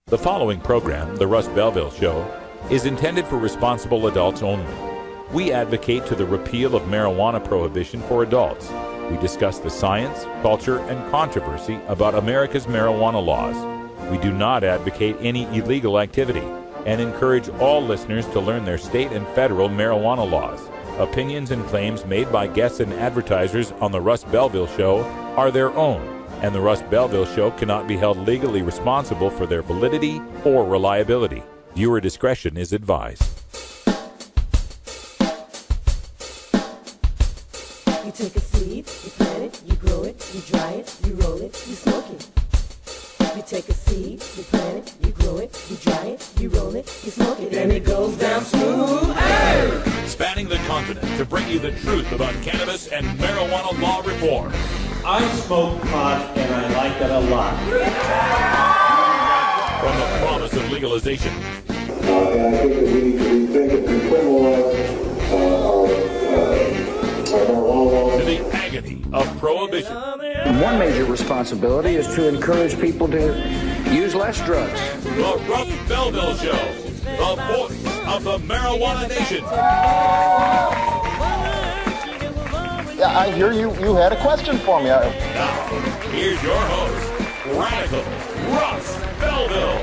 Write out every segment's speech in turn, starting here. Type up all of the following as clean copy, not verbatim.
The following program, The Russ Belville Show, is intended for responsible adults only. We advocate to the repeal of marijuana prohibition for adults. We discuss the science, culture, and controversy about America's marijuana laws. We do not advocate any illegal activity and encourage all listeners to learn their state and federal marijuana laws. Opinions and claims made by guests and advertisers on The Russ Belville Show are their own, and The Russ Belville Show cannot be held legally responsible for their validity or reliability. Viewer discretion is advised. You take a seed, you plant it, you grow it, you dry it, you roll it, you smoke it. You take a seed, you plant it, you grow it, you dry it, you roll it, you smoke it, and it goes down smooth. Hey! Spanning the continent to bring you the truth about cannabis and marijuana law reform. I smoke pot and I like it a lot. From the promise of legalization. And I think that we need to rethink and decriminalize our marijuana laws. To the agony of prohibition. One major responsibility is to encourage people to use less drugs. The Russ Belville Show, the voice of the marijuana nation. Yeah, I hear you had a question for me. Now, here's your host, Radical Russ Belville.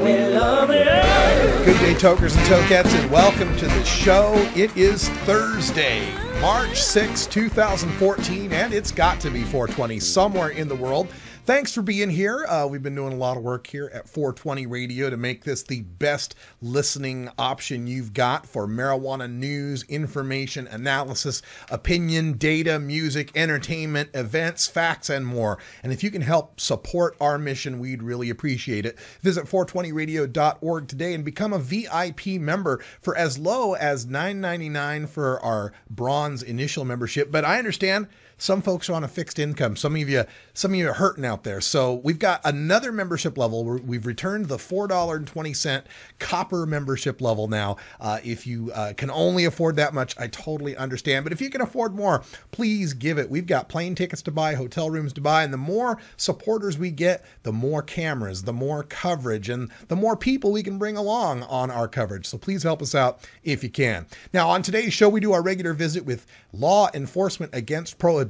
We love it. Good day, tokers and tokettes, and welcome to the show. It is Thursday, March 6, 2014, and it's got to be 420 somewhere in the world. Thanks for being here. We've been doing a lot of work here at 420 Radio to make this the best listening option you've got for marijuana news, information, analysis, opinion, data, music, entertainment, events, facts, and more. And if you can help support our mission, we'd really appreciate it. Visit 420radio.org today and become a VIP member for as low as $9.99 for our bronze initial membership. But I understand some folks are on a fixed income. Some of you are hurting out there. So we've got another membership level. We've returned the $4.20 copper membership level now. If you can only afford that much, I totally understand. But if you can afford more, please give it. We've got plane tickets to buy, hotel rooms to buy, and the more supporters we get, the more cameras, the more coverage, and the more people we can bring along on our coverage. So please help us out if you can. Now, on today's show, we do our regular visit with law enforcement against prohibition.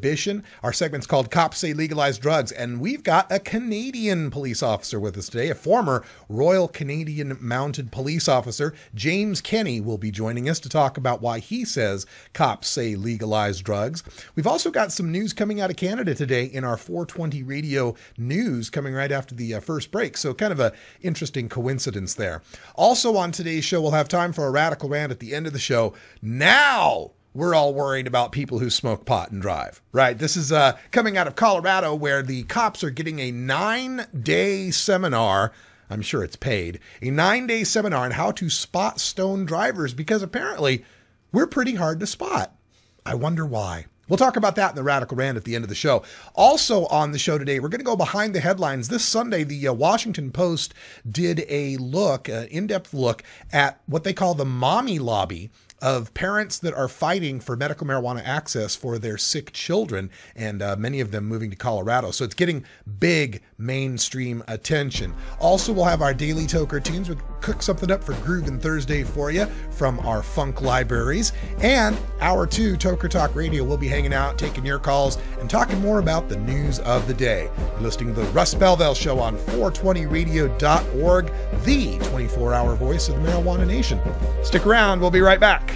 Our segment's called Cops Say Legalized Drugs, and we've got a Canadian police officer with us today, a former Royal Canadian Mounted Police Officer. James Kenny will be joining us to talk about why he says cops say legalized drugs. We've also got some news coming out of Canada today in our 420 Radio news coming right after the first break, so kind of a interesting coincidence there. Also on today's show, we'll have time for a radical rant at the end of the show. Now we're all worried about people who smoke pot and drive, right? This is coming out of Colorado, where the cops are getting a 9-day seminar. I'm sure it's paid. A 9-day seminar on how to spot stoned drivers, because apparently we're pretty hard to spot. I wonder why. We'll talk about that in the Radical Rant at the end of the show. Also on the show today, we're going to go behind the headlines. This Sunday, the Washington Post did a look, an in-depth look at what they call the mommy lobby of parents that are fighting for medical marijuana access for their sick children, and many of them moving to Colorado. So it's getting big mainstream attention. Also, we'll have our daily Toker tunes. We'll cook something up for Groovin Thursday for you from our funk libraries. And Hour 2, Toker Talk Radio, we'll be hanging out, taking your calls, and talking more about the news of the day. You're listening to the Russ Belville Show on 420radio.org, the 24-hour voice of the marijuana nation. Stick around. We'll be right back.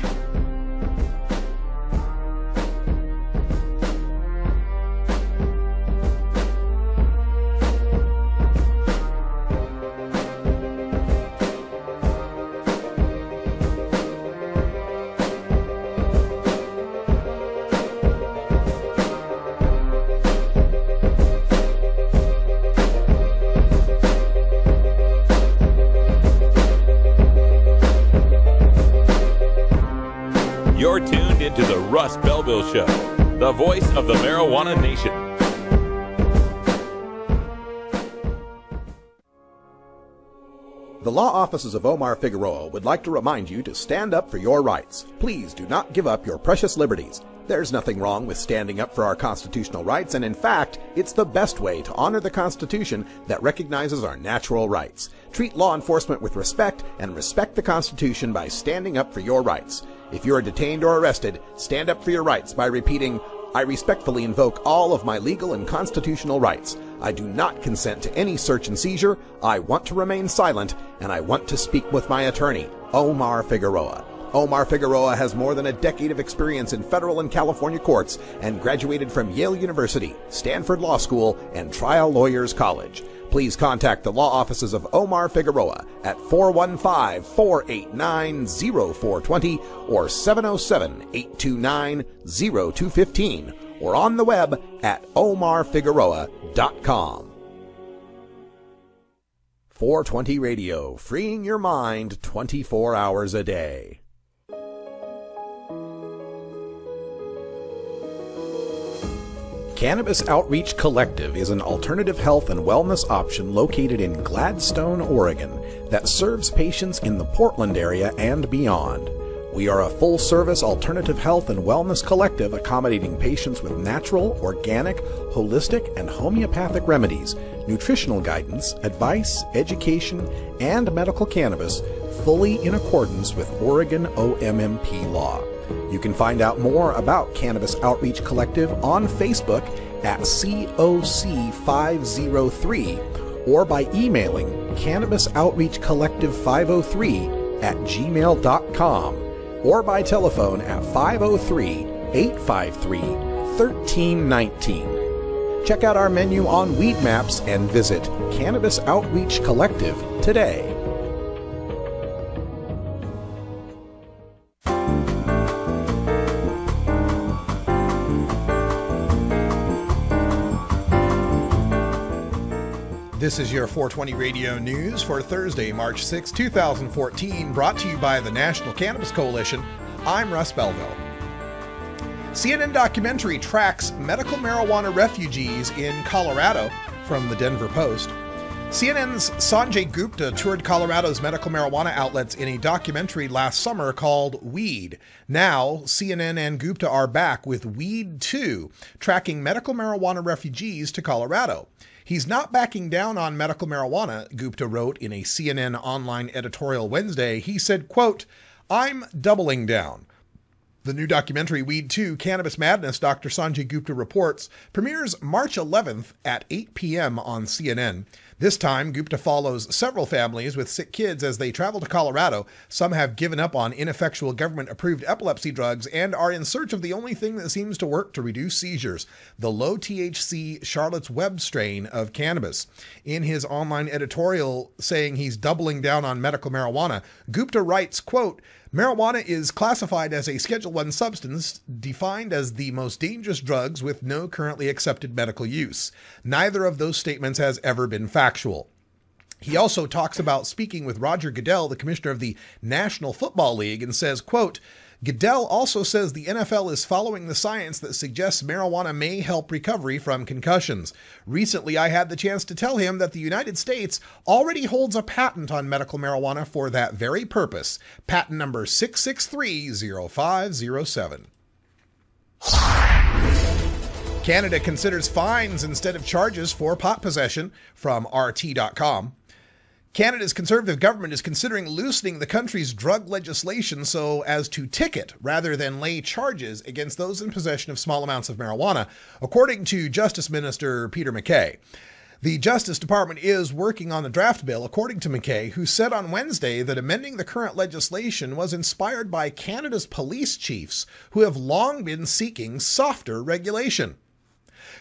You're tuned into the Russ Belville Show, the voice of the marijuana nation. The law offices of Omar Figueroa would like to remind you to stand up for your rights. Please do not give up your precious liberties. There's nothing wrong with standing up for our constitutional rights, and in fact, it's the best way to honor the Constitution that recognizes our natural rights. Treat law enforcement with respect and respect the Constitution by standing up for your rights. If you are detained or arrested, stand up for your rights by repeating, "I respectfully invoke all of my legal and constitutional rights. I do not consent to any search and seizure. I want to remain silent, and I want to speak with my attorney, Omar Figueroa." Omar Figueroa has more than a decade of experience in federal and California courts and graduated from Yale University, Stanford Law School, and Trial Lawyers College. Please contact the law offices of Omar Figueroa at 415-489-0420 or 707-829-0215 or on the web at omarfigueroa.com. 420 Radio, freeing your mind 24 hours a day. Cannabis Outreach Collective is an alternative health and wellness option located in Gladstone, Oregon, that serves patients in the Portland area and beyond. We are a full-service alternative health and wellness collective accommodating patients with natural, organic, holistic, and homeopathic remedies, nutritional guidance, advice, education, and medical cannabis, fully in accordance with Oregon OMMP law. You can find out more about Cannabis Outreach Collective on Facebook at COC503 or by emailing cannabisoutreachcollective503@gmail.com or by telephone at 503-853-1319. Check out our menu on Weed Maps and visit Cannabis Outreach Collective today. This is your 420 Radio News for Thursday, March 6, 2014, brought to you by the National Cannabis Coalition. I'm Russ Belville. CNN documentary tracks medical marijuana refugees in Colorado from the Denver Post. CNN's Sanjay Gupta toured Colorado's medical marijuana outlets in a documentary last summer called Weed. Now, CNN and Gupta are back with Weed 2, tracking medical marijuana refugees to Colorado. He's not backing down on medical marijuana, Gupta wrote in a CNN online editorial Wednesday. He said, quote, "I'm doubling down." The new documentary, Weed 2, Cannabis Madness, Dr. Sanjay Gupta reports, premieres March 11th at 8 p.m. on CNN. This time, Gupta follows several families with sick kids as they travel to Colorado. Some have given up on ineffectual government-approved epilepsy drugs and are in search of the only thing that seems to work to reduce seizures, the low-THC Charlotte's Web strain of cannabis. In his online editorial saying he's doubling down on medical marijuana, Gupta writes, quote, "Marijuana is classified as a Schedule I substance, defined as the most dangerous drugs with no currently accepted medical use. Neither of those statements has ever been factual." He also talks about speaking with Roger Goodell, the commissioner of the National Football League, and says, quote, "Goodell also says the NFL is following the science that suggests marijuana may help recovery from concussions. Recently, I had the chance to tell him that the United States already holds a patent on medical marijuana for that very purpose. Patent number 6630507. Canada considers fines instead of charges for pot possession, from RT.com. Canada's Conservative government is considering loosening the country's drug legislation so as to ticket rather than lay charges against those in possession of small amounts of marijuana, according to Justice Minister Peter MacKay. The Justice Department is working on the draft bill, according to MacKay, who said on Wednesday that amending the current legislation was inspired by Canada's police chiefs, who have long been seeking softer regulation.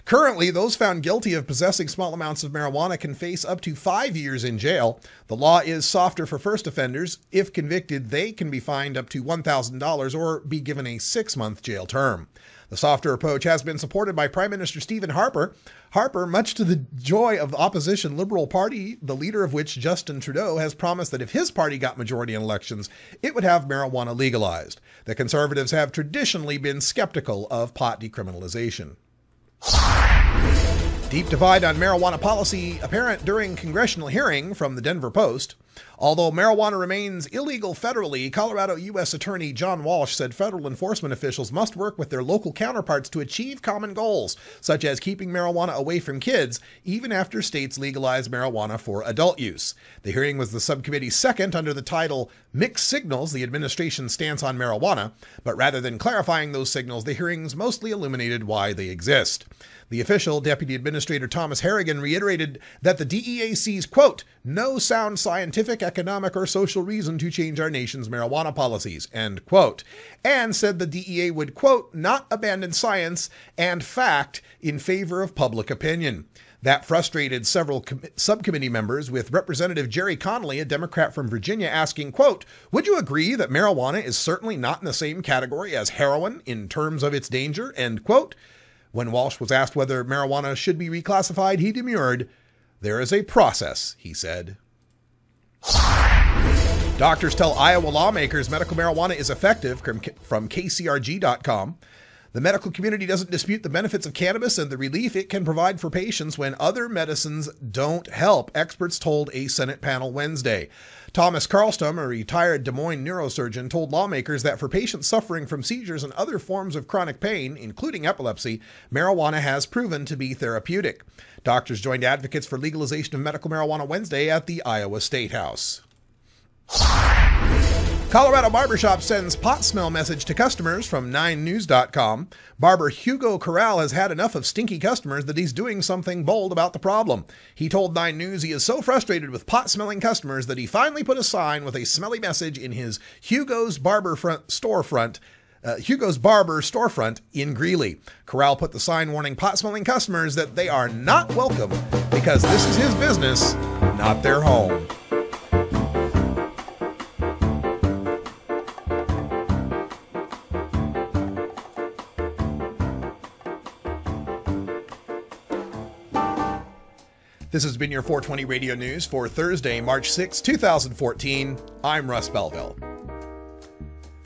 Currently, those found guilty of possessing small amounts of marijuana can face up to 5 years in jail. The law is softer for first offenders. If convicted, they can be fined up to $1,000 or be given a 6-month jail term. The softer approach has been supported by Prime Minister Stephen Harper. Harper, much to the joy of the opposition Liberal Party, the leader of which, Justin Trudeau, has promised that if his party got majority in elections, it would have marijuana legalized. The Conservatives have traditionally been skeptical of pot decriminalization. Deep divide on marijuana policy apparent during congressional hearing, from the Denver Post. Although marijuana remains illegal federally, Colorado U.S. Attorney John Walsh said federal enforcement officials must work with their local counterparts to achieve common goals, such as keeping marijuana away from kids, even after states legalize marijuana for adult use. The hearing was the subcommittee's second under the title Mixed Signals, the administration's stance on marijuana, but rather than clarifying those signals, the hearings mostly illuminated why they exist. The official, Deputy Administrator Thomas Harrigan, reiterated that the DEA sees, quote, no sound scientific, economic, or social reason to change our nation's marijuana policies, end quote, and said the DEA would, quote, not abandon science and fact in favor of public opinion. That frustrated several subcommittee members, with Representative Jerry Connolly, a Democrat from Virginia, asking, quote, would you agree that marijuana is certainly not in the same category as heroin in terms of its danger, end quote? When Walsh was asked whether marijuana should be reclassified, he demurred. There is a process, he said. Doctors tell Iowa lawmakers medical marijuana is effective, from KCRG.com. The medical community doesn't dispute the benefits of cannabis and the relief it can provide for patients when other medicines don't help, experts told a Senate panel Wednesday. Thomas Karlstrom, a retired Des Moines neurosurgeon, told lawmakers that for patients suffering from seizures and other forms of chronic pain, including epilepsy, marijuana has proven to be therapeutic. Doctors joined advocates for legalization of medical marijuana Wednesday at the Iowa State House. Colorado barbershop sends pot smell message to customers, from 9news.com. Barber Hugo Corral has had enough of stinky customers that he's doing something bold about the problem. He told 9 News he is so frustrated with pot-smelling customers that he finally put a sign with a smelly message in his Hugo's Barber storefront in Greeley. Corral put the sign warning pot-smelling customers that they are not welcome because this is his business, not their home. This has been your 420 Radio News for Thursday, March 6, 2014. I'm Russ Belville.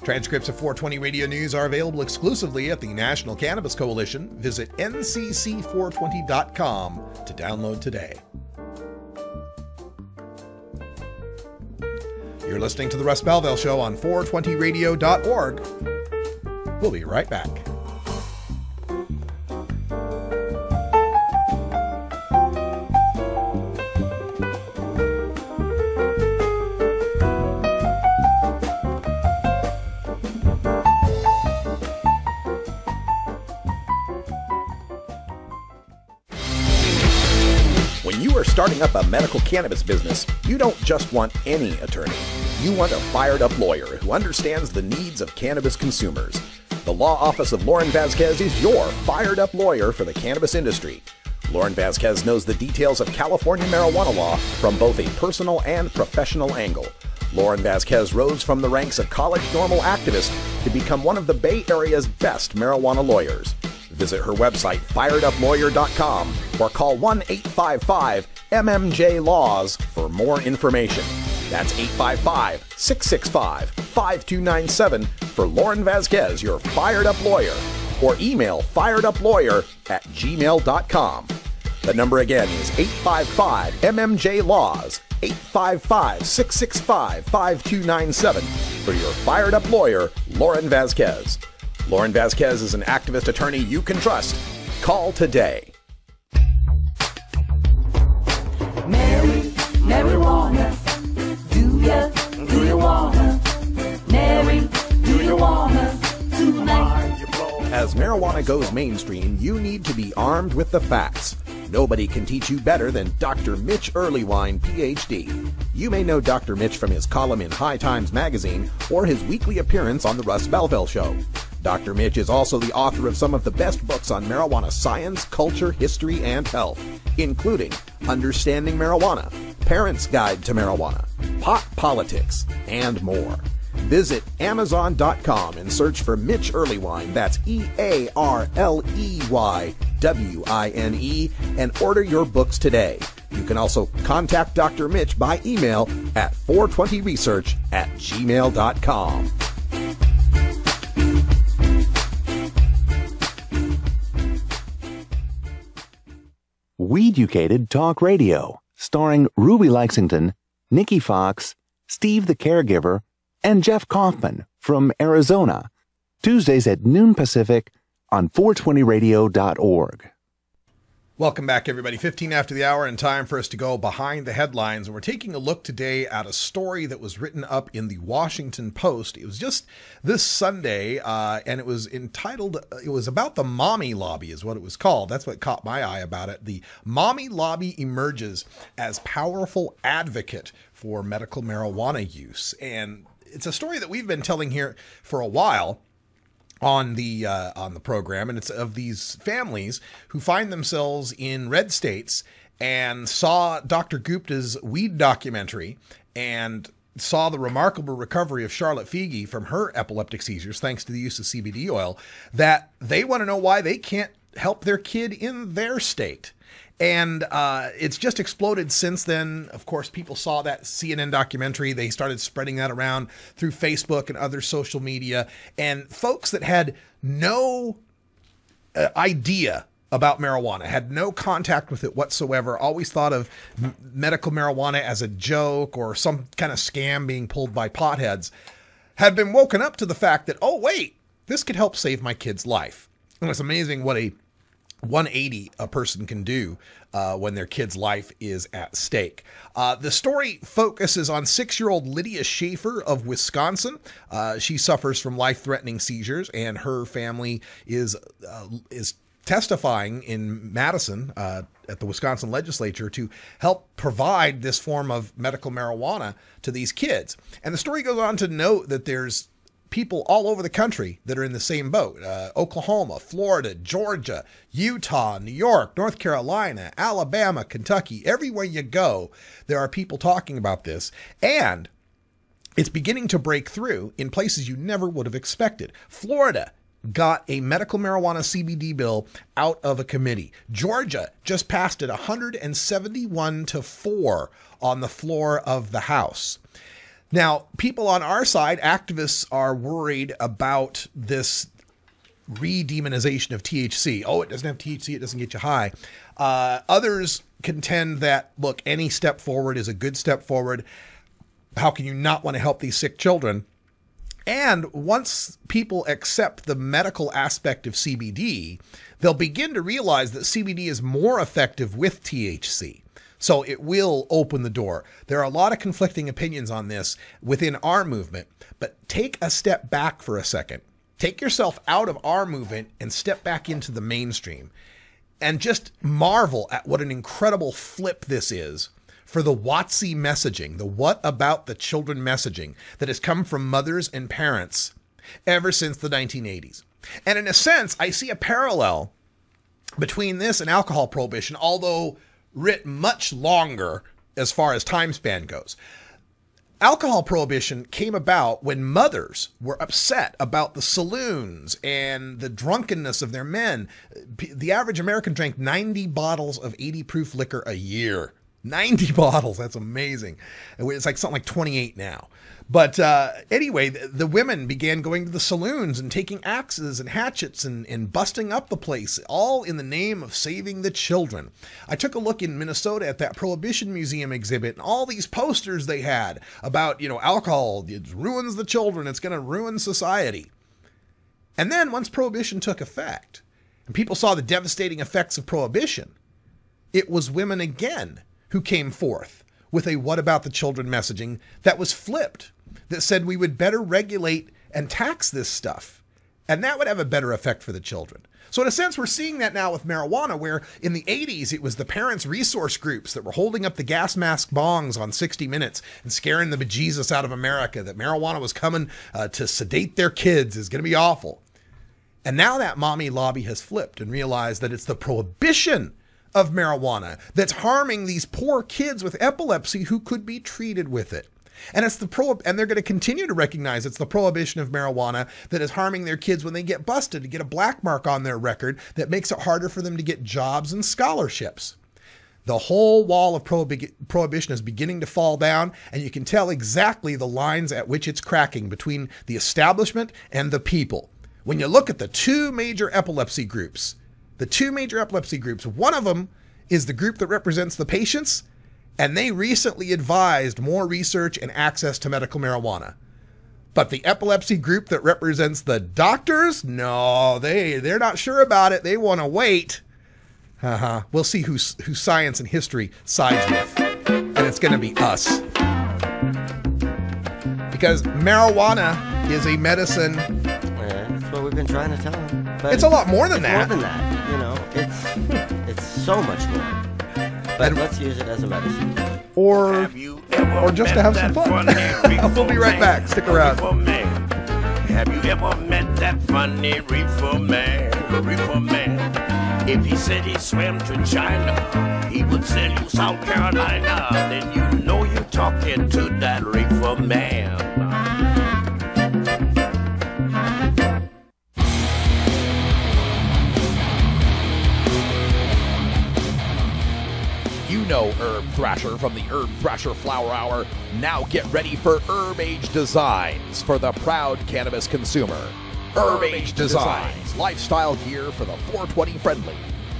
Transcripts of 420 Radio News are available exclusively at the National Cannabis Coalition. Visit ncc420.com to download today. You're listening to The Russ Belville Show on 420radio.org. We'll be right back. Starting up a medical cannabis business, you don't just want any attorney. You want a fired-up lawyer who understands the needs of cannabis consumers. The law office of Lauren Vasquez is your fired-up lawyer for the cannabis industry. Lauren Vasquez knows the details of California marijuana law from both a personal and professional angle. Lauren Vasquez rose from the ranks of college normal activist to become one of the Bay Area's best marijuana lawyers. Visit her website, fireduplawyer.com, or call 1-855-MMJ-LAWS for more information. That's 855-665-5297 for Lauren Vasquez, your fired-up lawyer, or email fireduplawyer@gmail.com. The number again is 855-MMJ-LAWS, 855-665-5297 for your fired-up lawyer, Lauren Vasquez. Lauren Vasquez is an activist attorney you can trust. Call today. Marijuana, do you wanna? Do you wanna tonight? As marijuana goes mainstream, you need to be armed with the facts. Nobody can teach you better than Dr. Mitch Earlywine, Ph.D. You may know Dr. Mitch from his column in High Times magazine or his weekly appearance on The Russ Belville Show. Dr. Mitch is also the author of some of the best books on marijuana science, culture, history, and health, including Understanding Marijuana, Parents' Guide to Marijuana, Pot Politics, and more. Visit Amazon.com and search for Mitch Earlywine, that's EARLEYWINE, and order your books today. You can also contact Dr. Mitch by email at 420research@gmail.com. Weeducated Talk Radio, starring Ruby Lexington, Nikki Fox, Steve the Caregiver, and Jeff Kaufman from Arizona. Tuesdays at noon Pacific on 420radio.org. Welcome back, everybody. 15 after the hour, and time for us to go behind the headlines. And we're taking a look today at a story that was written up in the Washington Post. It was just this Sunday, and it was entitled, it was about the mommy lobby is what it was called. That's what caught my eye about it. The mommy lobby emerges as powerful advocate for medical marijuana use. And it's a story that we've been telling here for a while on the program, and it's of these families who find themselves in red states and saw Dr. Gupta's weed documentary and saw the remarkable recovery of Charlotte Figi from her epileptic seizures thanks to the use of CBD oil, that they want to know why they can't help their kid in their state. And it's just exploded since then. Of course, people saw that CNN documentary. They started spreading that around through Facebook and other social media. And folks that had no idea about marijuana, had no contact with it whatsoever, always thought of medical marijuana as a joke or some kind of scam being pulled by potheads, had been woken up to the fact that, oh, wait, this could help save my kid's life. And it's amazing what a 180 a person can do when their kid's life is at stake. The story focuses on 6-year-old Lydia Schaefer of Wisconsin. She suffers from life-threatening seizures, and her family is testifying in Madison at the Wisconsin legislature to help provide this form of medical marijuana to these kids. And the story goes on to note that there's people all over the country that are in the same boat. Oklahoma, Florida, Georgia, Utah, New York, North Carolina, Alabama, Kentucky. Everywhere you go, there are people talking about this. And it's beginning to break through in places you never would have expected. Florida got a medical marijuana CBD bill out of a committee. Georgia just passed it 171-4 on the floor of the House. Now, people on our side, activists, are worried about this re-demonization of THC. Oh, it doesn't have THC, it doesn't get you high. Others contend that, look, any step forward is a good step forward. How can you not want to help these sick children? And once people accept the medical aspect of CBD, they'll begin to realize that CBD is more effective with THC. So it will open the door. There are a lot of conflicting opinions on this within our movement, but take a step back for a second. Take yourself out of our movement and step back into the mainstream and just marvel at what an incredible flip this is for the WOTC messaging, the what about the children messaging that has come from mothers and parents ever since the 1980s. And in a sense, I see a parallel between this and alcohol prohibition, although writ much longer as far as time span goes. Alcohol prohibition came about when mothers were upset about the saloons and the drunkenness of their men. The average American drank 90 bottles of 80 proof liquor a year. 90 bottles. That's amazing. It's like something like 28 now. But anyway, the women began going to the saloons and taking axes and hatchets and busting up the place, all in the name of saving the children. I took a look in Minnesota at that Prohibition Museum exhibit and all these posters they had about, alcohol. It ruins the children. It's going to ruin society. And then once Prohibition took effect and people saw the devastating effects of Prohibition, it was women again who came forth with a what about the children messaging that was flipped, that said we would better regulate and tax this stuff, and that would have a better effect for the children. So in a sense, we're seeing that now with marijuana, where in the 80s, it was the parents' resource groups that were holding up the gas mask bongs on 60 Minutes and scaring the bejesus out of America, that marijuana was coming to sedate their kids, is going to be awful. And now that mommy lobby has flipped and realized that it's the prohibition of marijuana that's harming these poor kids with epilepsy who could be treated with it. And it's and they're going to continue to recognize it's the prohibition of marijuana that is harming their kids when they get busted, to get a black mark on their record that makes it harder for them to get jobs and scholarships. The whole wall of prohibition is beginning to fall down, and you can tell exactly the lines at which it's cracking between the establishment and the people. When you look at the two major epilepsy groups, one of them is the group that represents the patients, And they recently advised more research and access to medical marijuana. But the epilepsy group that represents the doctors, no, they're not sure about it. They want to wait. We'll see who science and history sides with. And it's going to be us. Because marijuana is a medicine. Yeah, that's what we've been trying to tell them. But it's a lot more than that. More than that. You know, it's so much more. But let's use it as a medicine. Or just to have some fun. We'll be right back. Stick around. Have you ever met that funny reefer man? If he said he swam to China, he would sell you South Carolina. Then you know you're talking to that reefer man. You know Herb Thrasher from the Herb Thrasher Flower Hour. Now get ready for Herb Age Designs for the proud cannabis consumer. Herb Age Designs, lifestyle gear for the 420 friendly.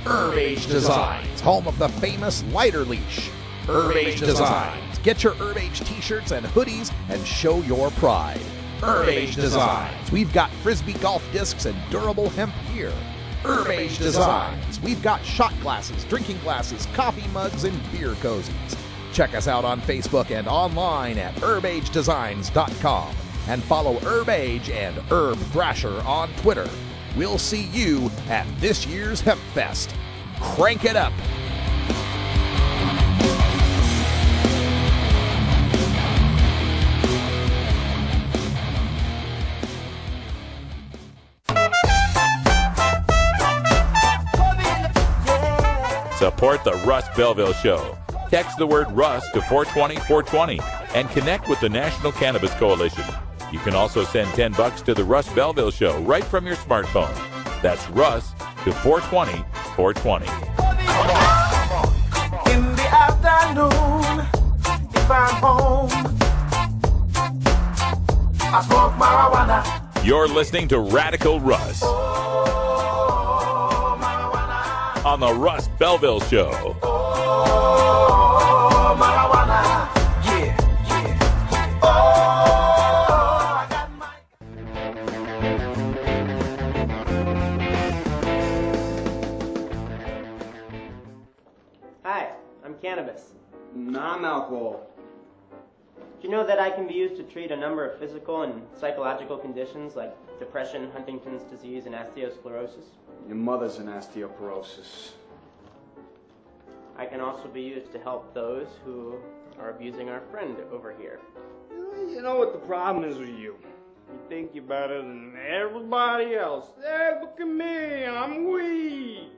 Herb Age Designs, home of the famous lighter leash. Herb Age Designs, get your Herb Age t-shirts and hoodies and show your pride. Herb Age Designs, we've got frisbee golf discs and durable hemp gear. Herb Age Designs, we've got shot glasses, drinking glasses, coffee mugs, and beer cozies. Check us out on Facebook and online at herbagedesigns.com. And follow Herb Age and Herb Thrasher on Twitter. We'll see you at this year's Hemp Fest. Crank it up. Support the Russ Belville Show. Text the word Russ to 420-420 and connect with the National Cannabis Coalition. You can also send $10 to the Russ Belville Show right from your smartphone. That's Russ to 420-420. In the afternoon, if I'm home, I smoke marijuana. You're listening to Radical Russ on the Russ Belville Show. Cannabis. Non-alcohol. Do you know that I can be used to treat a number of physical and psychological conditions like depression, Huntington's disease, and osteosclerosis? Your mother's an osteoporosis. I can also be used to help those who are abusing our friend over here. You know what the problem is with you? You think you're better than everybody else. Hey, look at me, I'm weed.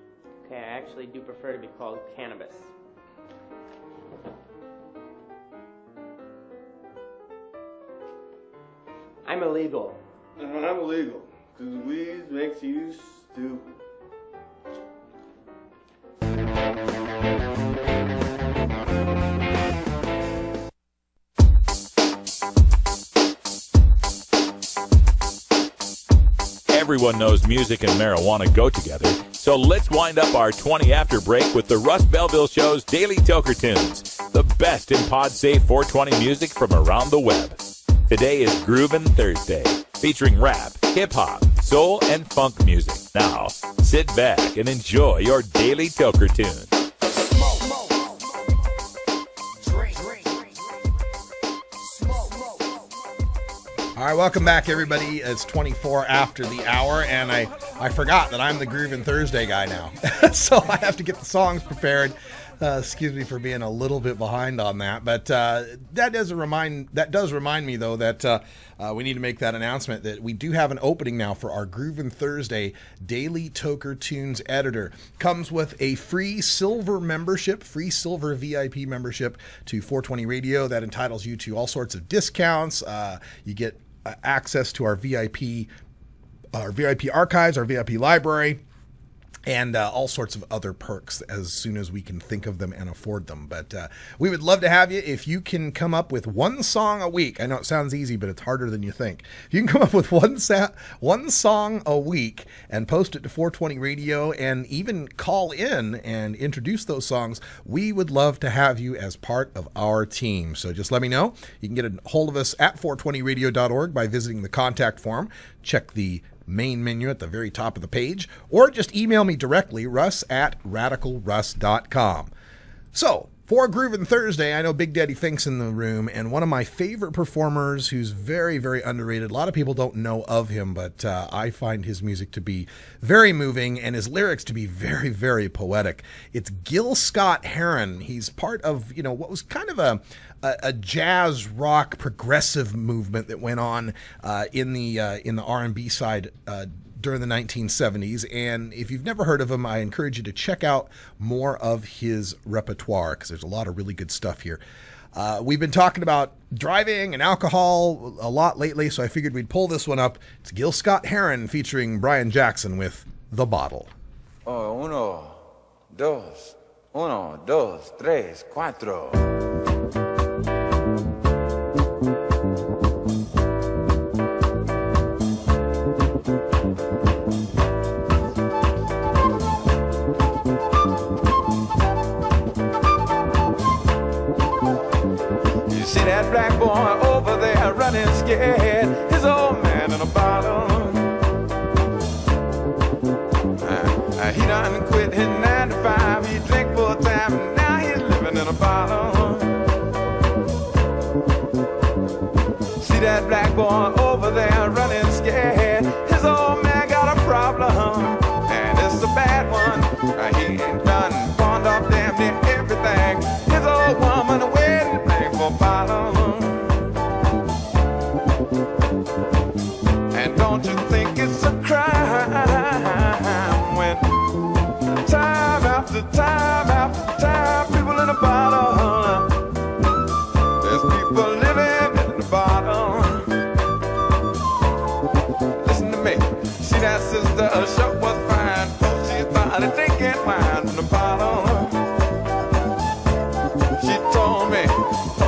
Okay, I actually do prefer to be called Cannabis. I'm illegal. I'm illegal. Because weed makes you stupid. Everyone knows music and marijuana go together, so let's wind up our 20 after break with the Russ Belville Show's Daily Toker Tunes, the best in pod-safe 420 music from around the web. Today is Groovin Thursday, featuring rap, hip-hop, soul, and funk music. Now, sit back and enjoy your Daily Toker Tune. All right, welcome back, everybody. It's 24 after the hour, and I forgot that I'm the Groovin Thursday guy now. So I have to get the songs prepared. Excuse me for being a little bit behind on that, but that does remind me though that we need to make that announcement that we do have an opening now for our Groovin Thursday Daily Toker Tunes editor. Comes with a free silver membership, free silver VIP membership to 420 Radio that entitles you to all sorts of discounts. You get access to our VIP archives, our VIP library. and all sorts of other perks as soon as we can think of them and afford them. But we would love to have you if you can come up with one song a week. I know it sounds easy, but it's harder than you think. If you can come up with one song a week and post it to 420 Radio and even call in and introduce those songs, we would love to have you as part of our team. So just let me know. You can get a hold of us at 420radio.org by visiting the contact form. Check the main menu at the very top of the page, or just email me directly, russ@radicalruss.com. So, for Groovin Thursday, I know Big Daddy Fink's in the room, and one of my favorite performers who's very, very underrated. A lot of people don't know of him, but I find his music to be very moving and his lyrics to be very, very poetic. It's Gil Scott-Heron. He's part of, what was kind of a jazz rock progressive movement that went on in the R&B side during the 1970s. And if you've never heard of him, I encourage you to check out more of his repertoire, because there's a lot of really good stuff here. We've been talking about driving and alcohol a lot lately, so I figured we'd pull this one up. It's Gil Scott-Heron featuring Brian Jackson with The Bottle. Oh, uno, dos, tres, cuatro. See that black boy over there running scared, his old man in a bottle. He done quit his 9 to 5, he drank full time, and now he's living in a bottle. See that black boy over there running scared, his old man got a problem, and it's a bad one. He ain't done pawned off damn near everything, his old woman away for bottle. And don't you think it's a crime when time after time after time people in a bottle, there's people living in the bottle. Listen to me, see that sister, her shop was fine, folks, she started drinking wine from the bottle. She told me,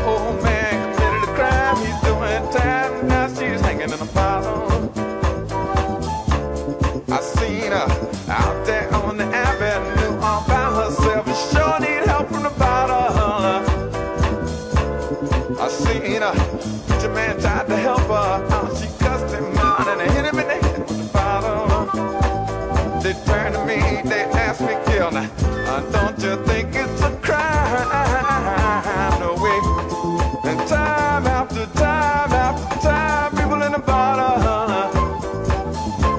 oh man committed a crime, he's doing time, now she's hanging in a bottle. I seen her out there on the avenue all by herself, and sure need help from the bottle. I seen her, preacher man tried to help her out, she cussed him out and hit him in the head with the bottle. They turned to me, they asked me, Gil, now don't you think it's a crime? No way. And time after time after time, people in the bottle,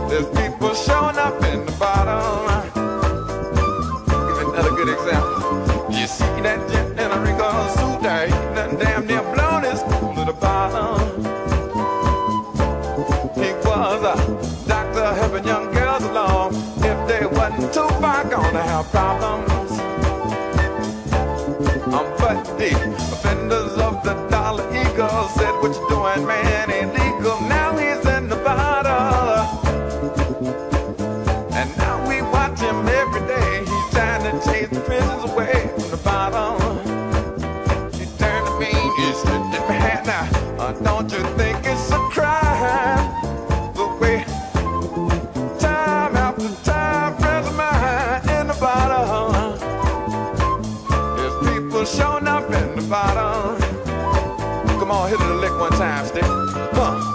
there's people showing up in the bottle. Give another good example. You see that gent in a wrinkled suit there, he done damn near blown his cool to the bottle. He was a doctor helping young girls along. If they wasn't too far gone to have problems. But the offenders of the Dollar Eagle said, what you doing, man, ain't legal. Now he's in the bottle, and now we watch him every day. He's trying to chase the prisons away from the bottle. He turned to me, he slipped in my hand now. Don't you think it's a crime? The way time after time, friends of mine in the bottle, showing up in the bottom. Come on, hit it a lick one time, stick. Huh.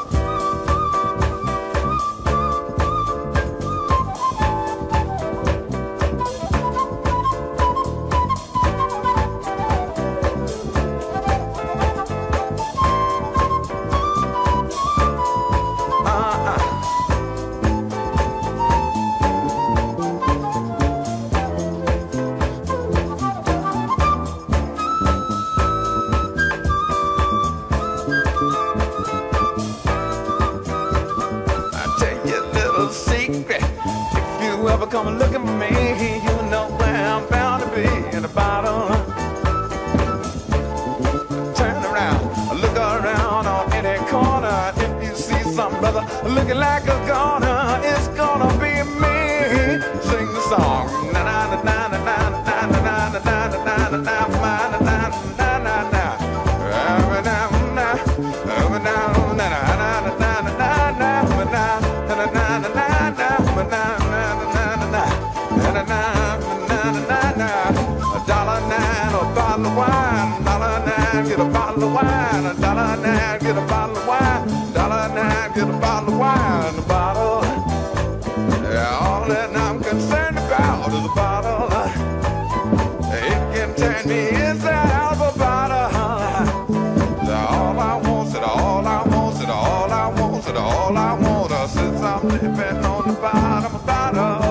Come looking for me, you know where I'm bound to be, in the bottle. Turn around, look around on any corner. If you see some brother looking like a goner, it's gonna be me. Sing the song. $1.09, get a bottle of wine. $1.09, get a bottle of wine. $1.09, get a bottle of wine. The bottle. Yeah, all that I'm concerned about is a bottle. It can turn me inside out of a bottle. All I want, all I want, all I want, all I want, since I'm living on the bottom of the bottle.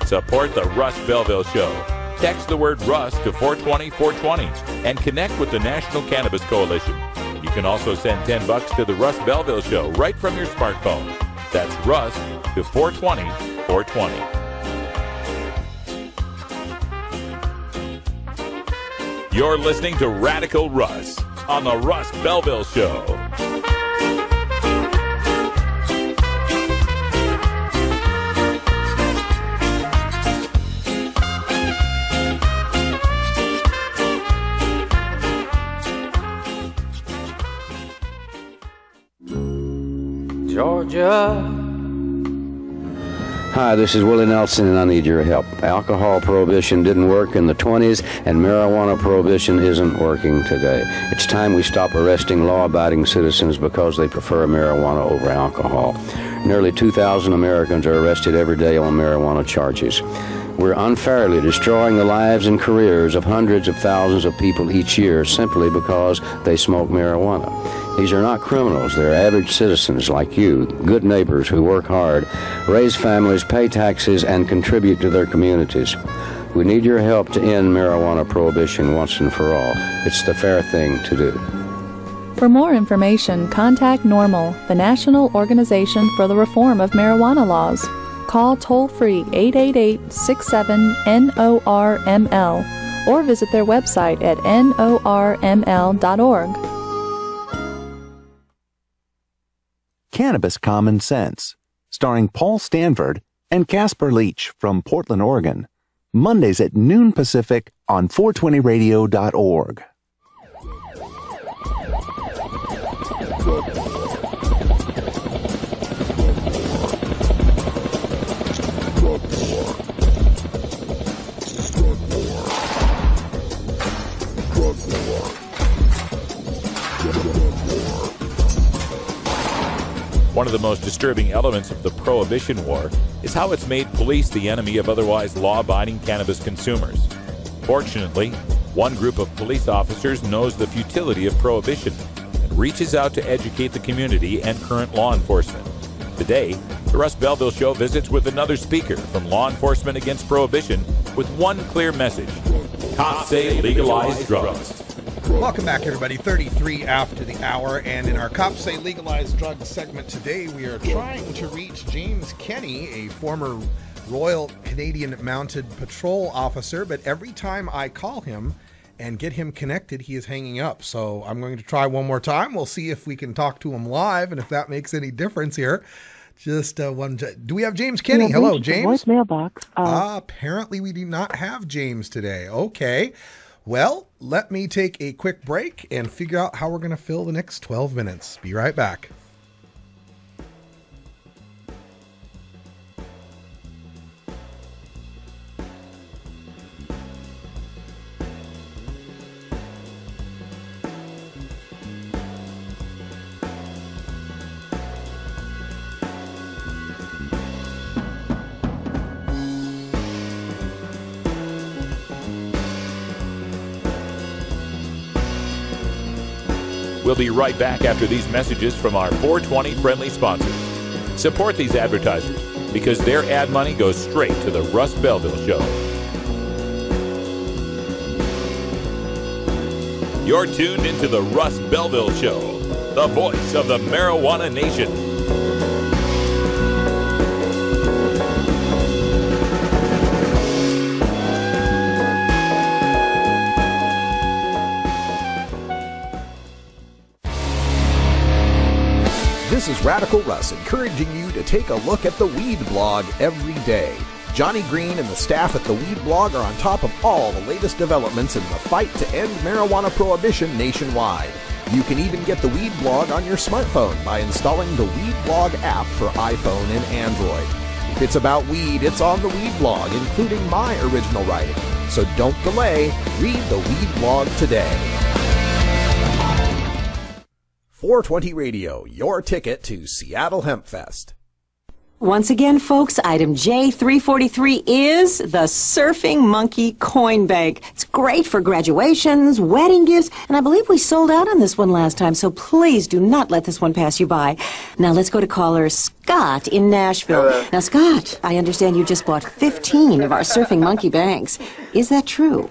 Support the Russ Belville Show. Text the word Russ to 420-420 and connect with the National Cannabis Coalition. You can also send $10 to the Russ Belville Show right from your smartphone. That's Russ to 420-420. You're listening to Radical Russ on the Russ Belville Show. Georgia. Hi, this is Willie Nelson, and I need your help. Alcohol prohibition didn't work in the 20s, and marijuana prohibition isn't working today. It's time we stop arresting law-abiding citizens because they prefer marijuana over alcohol. Nearly 2,000 Americans are arrested every day on marijuana charges. We're unfairly destroying the lives and careers of hundreds of thousands of people each year simply because they smoke marijuana. These are not criminals. They're average citizens like you, good neighbors who work hard, raise families, pay taxes, and contribute to their communities. We need your help to end marijuana prohibition once and for all. It's the fair thing to do. For more information, contact NORML, the National Organization for the Reform of Marijuana Laws. Call toll-free 888-67-NORML or visit their website at norml.org. Cannabis Common Sense, starring Paul Stanford and Casper Leach from Portland, Oregon. Mondays at noon Pacific on 420radio.org. One of the most disturbing elements of the Prohibition War is how it's made police the enemy of otherwise law-abiding cannabis consumers. Fortunately, one group of police officers knows the futility of prohibition and reaches out to educate the community and current law enforcement. Today, the Russ Belville Show visits with another speaker from Law Enforcement Against Prohibition with one clear message: cops say legalize drugs. Welcome back, everybody. 33 after the hour, and in our Cops Say Legalized Drugs segment today, we are trying to reach James Kenny, a former Royal Canadian Mounted Patrol officer, but every time I call him and get him connected, he is hanging up. So I'm going to try one more time. We'll see if we can talk to him live, and if that makes any difference here. Just one. Do we have James Kenny? Hello, James. Voicemail box. Apparently we do not have James today. Okay. Well, let me take a quick break and figure out how we're going to fill the next 12 minutes. Be right back. We'll be right back after these messages from our 420 friendly sponsors. Support these advertisers because their ad money goes straight to the Russ Belville Show. You're tuned into the Russ Belville Show, the voice of the marijuana nation. This is Radical Russ encouraging you to take a look at the Weed Blog every day. Johnny Green and the staff at the Weed Blog are on top of all the latest developments in the fight to end marijuana prohibition nationwide. You can even get the Weed Blog on your smartphone by installing the Weed Blog app for iPhone and Android. If it's about weed, it's on the Weed Blog, including my original writing. So don't delay. Read the Weed Blog today. 420 Radio, your ticket to Seattle Hemp Fest. Once again, folks, item J343 is the Surfing Monkey Coin Bank. It's great for graduations, wedding gifts, and I believe we sold out on this one last time, so please do not let this one pass you by. Now let's go to caller Scott in Nashville. Hello. Now, Scott, I understand you just bought 15 of our Surfing Monkey Banks. Is that true?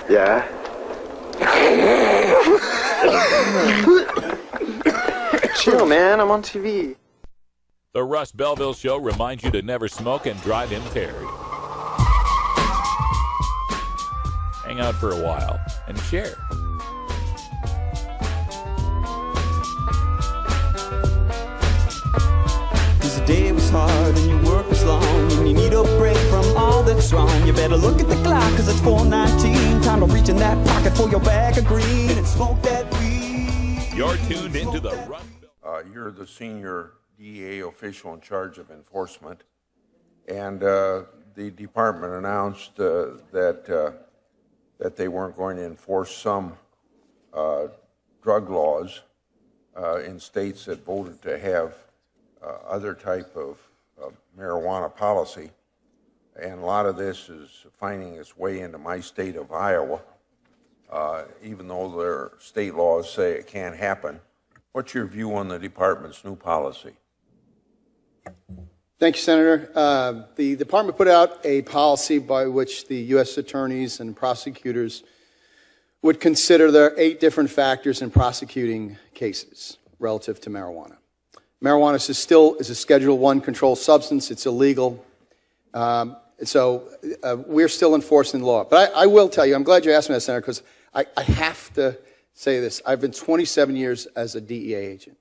Yeah. Chill, man. I'm on TV. The Russ Belville Show reminds you to never smoke and drive impaired. Hang out for a while and share. Cause the day was hard and your work was long and you need a break from all that's wrong. You better look at the clock cause it's 4:19. Time to reach in that pocket for your bag of green and smoke that weed. You're tuned into the Russ. You're the senior DEA official in charge of enforcement, and the department announced that they weren't going to enforce some drug laws in states that voted to have other type of marijuana policy, and a lot of this is finding its way into my state of Iowa, even though their state laws say it can't happen. What's your view on the department's new policy? Thank you, Senator. The department put out a policy by which the U.S. attorneys and prosecutors would consider there are 8 different factors in prosecuting cases relative to marijuana. Marijuana is a Schedule I controlled substance. It's illegal. So we're still enforcing the law. But I will tell you, I'm glad you asked me that, Senator, because I have to say this. I've been 27 years as a DEA agent,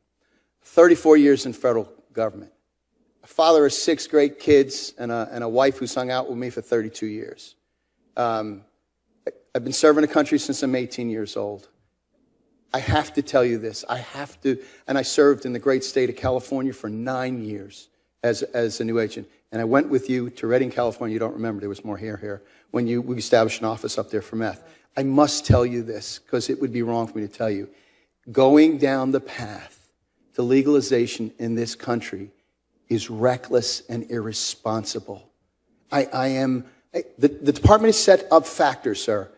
34 years in federal government. A father of 6 great kids and a wife who's hung out with me for 32 years. I've been serving the country since I'm 18 years old. I have to tell you this. And I served in the great state of California for 9 years as a new agent. And I went with you to Redding, California. You don't remember, there was more hair here, when we established an office up there for meth. I must tell you this, because it would be wrong for me to tell you. Going down the path to legalization in this country is reckless and irresponsible. The department has set up factors, sir,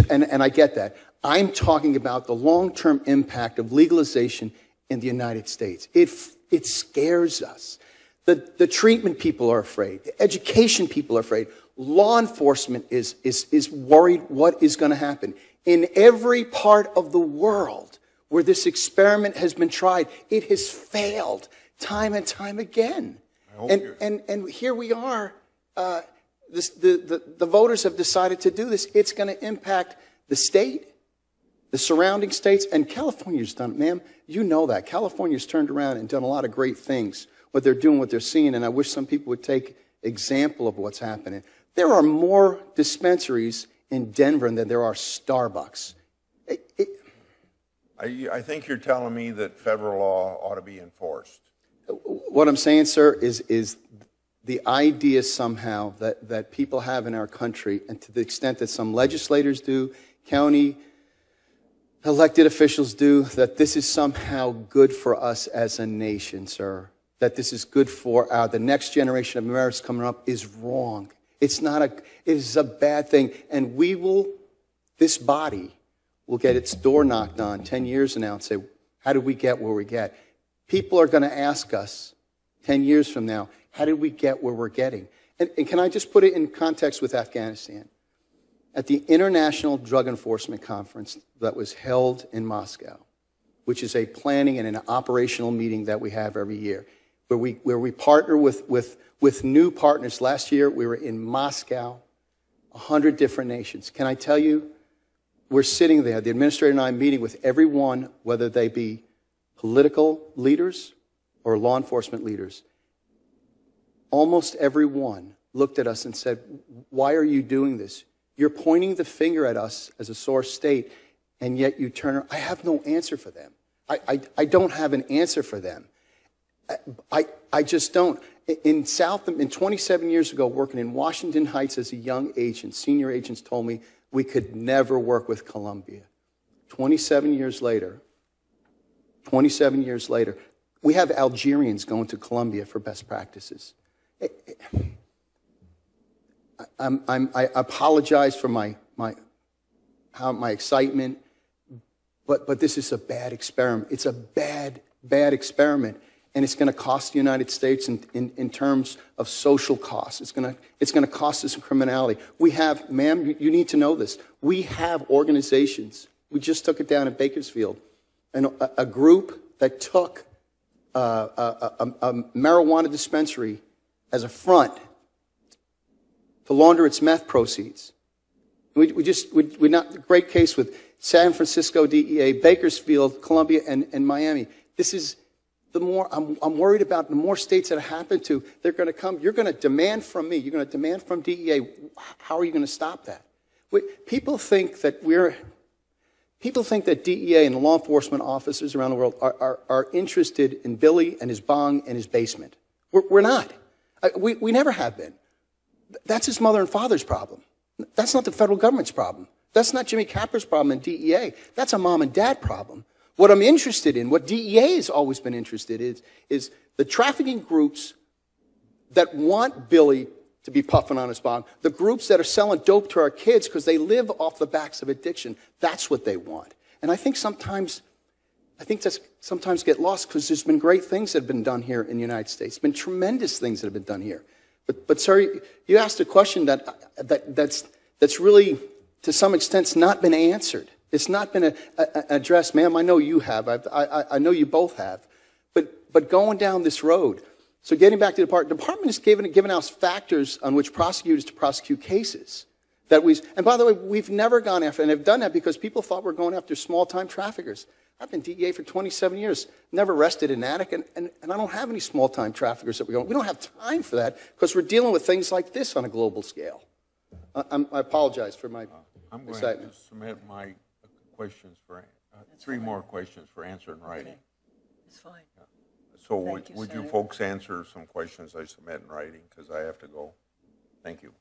and I get that. I'm talking about the long-term impact of legalization in the United States. It scares us. The treatment people are afraid. The education people are afraid. Law enforcement is worried what is going to happen. In every part of the world where this experiment has been tried, it has failed time and time again. And here we are. The voters have decided to do this. It's going to impact the state, the surrounding states, and California's done it, ma'am. You know that. California's turned around and done a lot of great things, what they're doing, what they're seeing, and I wish some people would take example of what's happening. There are more dispensaries in Denver than there are Starbucks. I think you're telling me that federal law ought to be enforced. What I'm saying, sir, is the idea somehow that people have in our country, and to the extent that some legislators do, county elected officials do, that this is somehow good for us as a nation, sir. That this is good for the next generation of Americans coming up is wrong. It is a bad thing. And this body will get its door knocked on 10 years from now and say, how did we get where we get? People are going to ask us 10 years from now, how did we get where we're getting? And can I just put it in context with Afghanistan? at the International Drug Enforcement Conference that was held in Moscow, which is a planning and an operational meeting that we have every year, where we partner with new partners. Last year, we were in Moscow, 100 different nations. Can I tell you, we're sitting there, the administrator and I meeting with everyone, whether they be political leaders or law enforcement leaders. Almost everyone looked at us and said, why are you doing this? You're pointing the finger at us as a source state, and yet you turn around. I have no answer for them. I don't have an answer for them. I just don't. In 27 years ago, working in Washington Heights as a young agent, senior agents told me we could never work with Colombia. 27 years later, we have Algerians going to Colombia for best practices. I apologize for my excitement, but this is a bad experiment. It's a bad experiment, and it's going to cost the United States in terms of social costs. It's going to cost us in criminality. We have, ma'am, you need to know this. We have organizations. We just took it down in Bakersfield, and a group that took a marijuana dispensary as a front to launder its meth proceeds. We not great case with San Francisco DEA, Bakersfield, Columbia, and Miami. This is the more I'm worried about. The more states that it happened to, they're going to come. You're going to demand from me. You're going to demand from DEA. How are you going to stop that? People think that DEA and law enforcement officers around the world are interested in Billy and his bong and his basement. We're not. We never have been. That's his mother and father's problem. That's not the federal government's problem. That's not Jimmy Capper's problem in DEA. That's a mom and dad problem. What I'm interested in, what DEA has always been interested in, is the trafficking groups that want Billy to be puffing on his bong, the groups that are selling dope to our kids because they live off the backs of addiction. That's what they want. And I think that's sometimes get lost because there's been great things that have been done here in the United States. There's been tremendous things that have been done here. But sir, you asked a question that's really, to some extent, not been answered. It's not been addressed. Ma'am, I know you have. I know you both have. But going down this road, so getting back to the department has given us factors on which prosecutors to prosecute cases. And by the way, we've never gone after, and have done that because people thought we're going after small-time traffickers. I've been DEA for 27 years, never arrested an addict, and I don't have any small-time traffickers that we don't have time for that because we're dealing with things like this on a global scale. I apologize for my excitement. I'm going to submit my questions for, three more questions for answer in writing. Okay. That's fine. So would you folks answer some questions I submit in writing because I have to go? Thank you.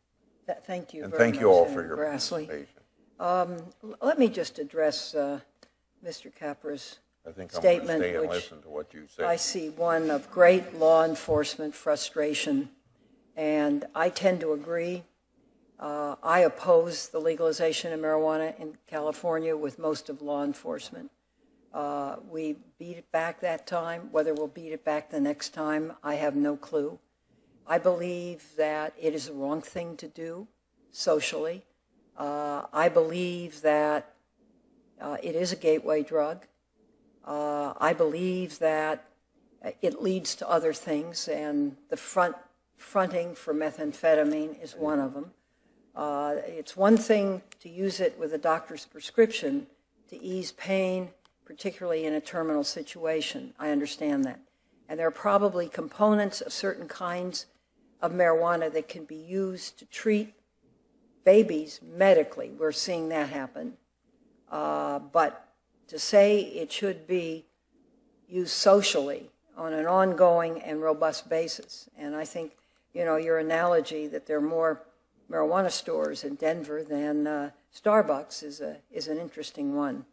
Thank you. And very thank you much, all for your Grassley. participation. Let me just address Mr. Capper's I think statement, I'm going to stay and which listen to what you say. I see one of great law enforcement frustration, and I tend to agree. I oppose the legalization of marijuana in California with most of law enforcement. We beat it back that time. Whether we'll beat it back the next time, I have no clue. I believe that it is the wrong thing to do socially. I believe that it is a gateway drug. I believe that it leads to other things, and the fronting for methamphetamine is one of them. It's one thing to use it with a doctor's prescription to ease pain, particularly in a terminal situation. I understand that. And there are probably components of certain kinds of marijuana that can be used to treat babies medically. We're seeing that happen. But to say it should be used socially on an ongoing and robust basis, and I think, you know, your analogy that there are more marijuana stores in Denver than Starbucks is an interesting one.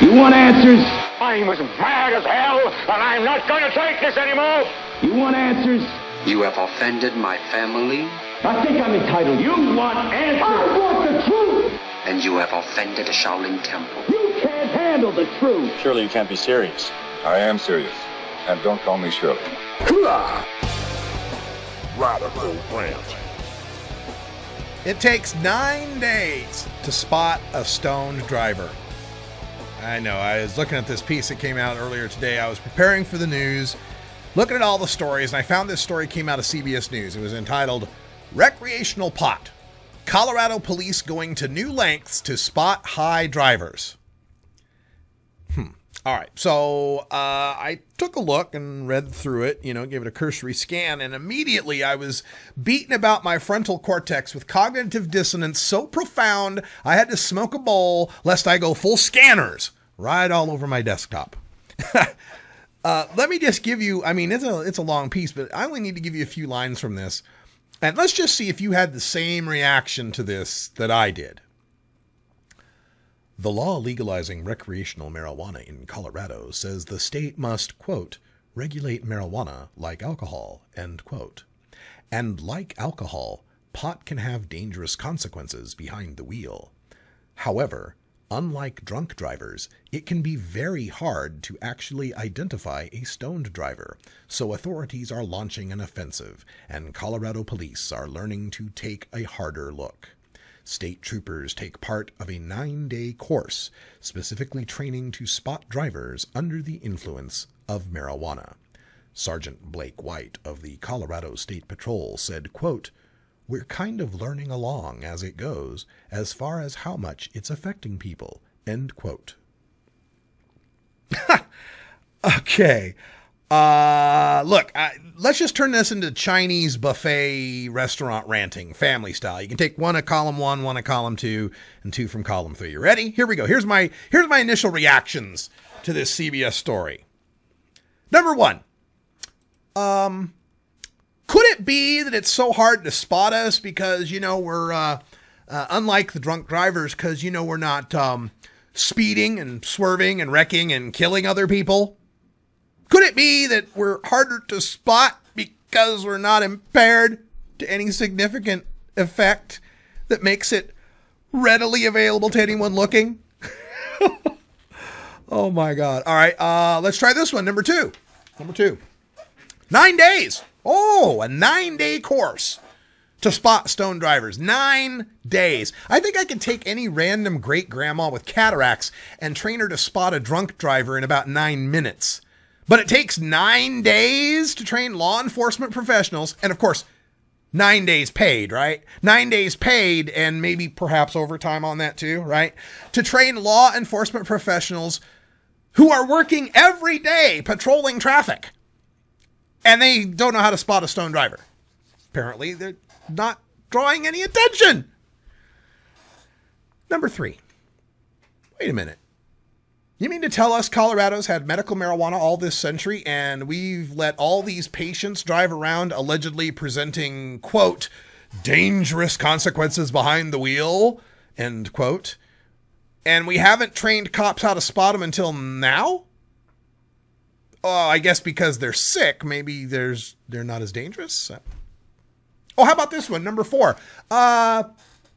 You want answers? I'm as mad as hell, and I'm not going to take this anymore. You want answers? You have offended my family. I think I'm entitled. You want answers? I want the truth. And you have offended the Shaolin Temple. You can't handle the truth. Surely you can't be serious. I am serious. And don't call me Shirley. Radical Rant. It takes 9 days to spot a stoned driver. I know, I was looking at this piece that came out earlier today. I was preparing for the news, looking at all the stories, and I found this story came out of CBS News. It was entitled, Recreational Pot. Colorado police going to new lengths to spot high drivers. All right, so I took a look and read through it, gave it a cursory scan, and immediately I was beaten about my frontal cortex with cognitive dissonance so profound I had to smoke a bowl lest I go full scanners right all over my desktop. Let me just give you, it's a long piece, but I only need to give you a few lines from this. And let's just see if you had the same reaction to this that I did. The law legalizing recreational marijuana in Colorado says the state must, quote, regulate marijuana like alcohol, end quote. And like alcohol, pot can have dangerous consequences behind the wheel. However, unlike drunk drivers, it can be very hard to actually identify a stoned driver, so authorities are launching an offensive, and Colorado police are learning to take a harder look. State troopers take part of a 9-day course, specifically training to spot drivers under the influence of marijuana. Sergeant Blake White of the Colorado State Patrol said, quote, we're kind of learning along as it goes, as far as how much it's affecting people, end quote. Okay. Look, let's just turn this into Chinese buffet restaurant ranting, family style. You can take one of column 1, one of column 2, and 2 from column 3. You ready? Here we go. Here's my initial reactions to this CBS story. Number 1. Could it be that it's so hard to spot us because, we're, unlike the drunk drivers, because, we're not, speeding and swerving and wrecking and killing other people? Could it be that we're harder to spot because we're not impaired to any significant effect that makes it readily available to anyone looking? Oh my God. All right. Let's try this one. Number 2. 9 days. Oh, a 9-day course to spot stone drivers. 9 days. I think I could take any random great grandma with cataracts and train her to spot a drunk driver in about 9 minutes. But it takes 9 days to train law enforcement professionals. And of course, 9 days paid, right? 9 days paid and maybe perhaps overtime on that too, right? To train law enforcement professionals who are working every day patrolling traffic. And they don't know how to spot a stone driver. Apparently, they're not drawing any attention. Number 3. Wait a minute. You mean to tell us Colorado's had medical marijuana all this century and we've let all these patients drive around allegedly presenting, quote, dangerous consequences behind the wheel, end quote, and we haven't trained cops how to spot them until now? Oh, I guess because they're sick, maybe they're not as dangerous. Oh, how about this one? Number 4.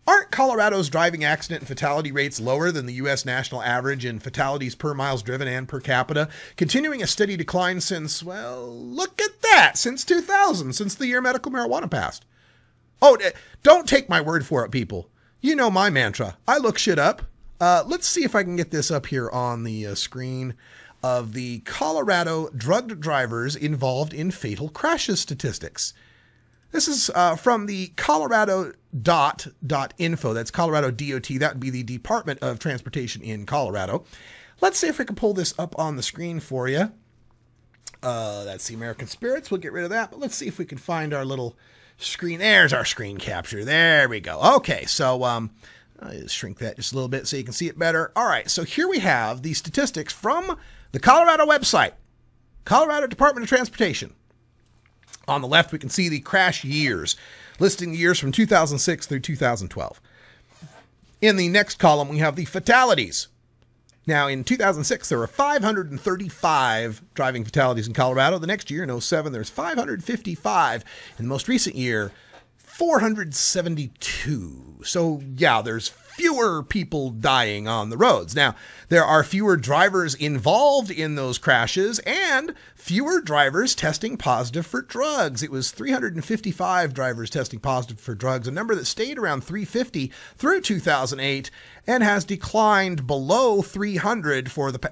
Aren't Colorado's driving accident and fatality rates lower than the U.S. national average in fatalities per miles driven and per capita, continuing a steady decline since, well, look at that, since 2000, since the year medical marijuana passed? Oh, don't take my word for it, people. You know my mantra. I look shit up. Let's see if I can get this up here on the screen of the Colorado drugged drivers involved in fatal crashes statistics. This is from the Colorado.info. That's Colorado DOT. That would be the Department of Transportation in Colorado. Let's see if I can pull this up on the screen for you. That's the American Spirits. We'll get rid of that. But let's see if we can find our little screen. There's our screen capture. There we go. Okay, so I'll shrink that just a little bit so you can see it better. All right, so here we have the statistics from the Colorado website, Colorado Department of Transportation. On the left, we can see the crash years, listing the years from 2006 through 2012. In the next column, we have the fatalities. Now, in 2006, there were 535 driving fatalities in Colorado. The next year, in 2007, there's 555. In the most recent year, 472. So, yeah, there's fewer people dying on the roads. Now, there are fewer drivers involved in those crashes and fewer drivers testing positive for drugs. It was 355 drivers testing positive for drugs, a number that stayed around 350 through 2008 and has declined below 300 for the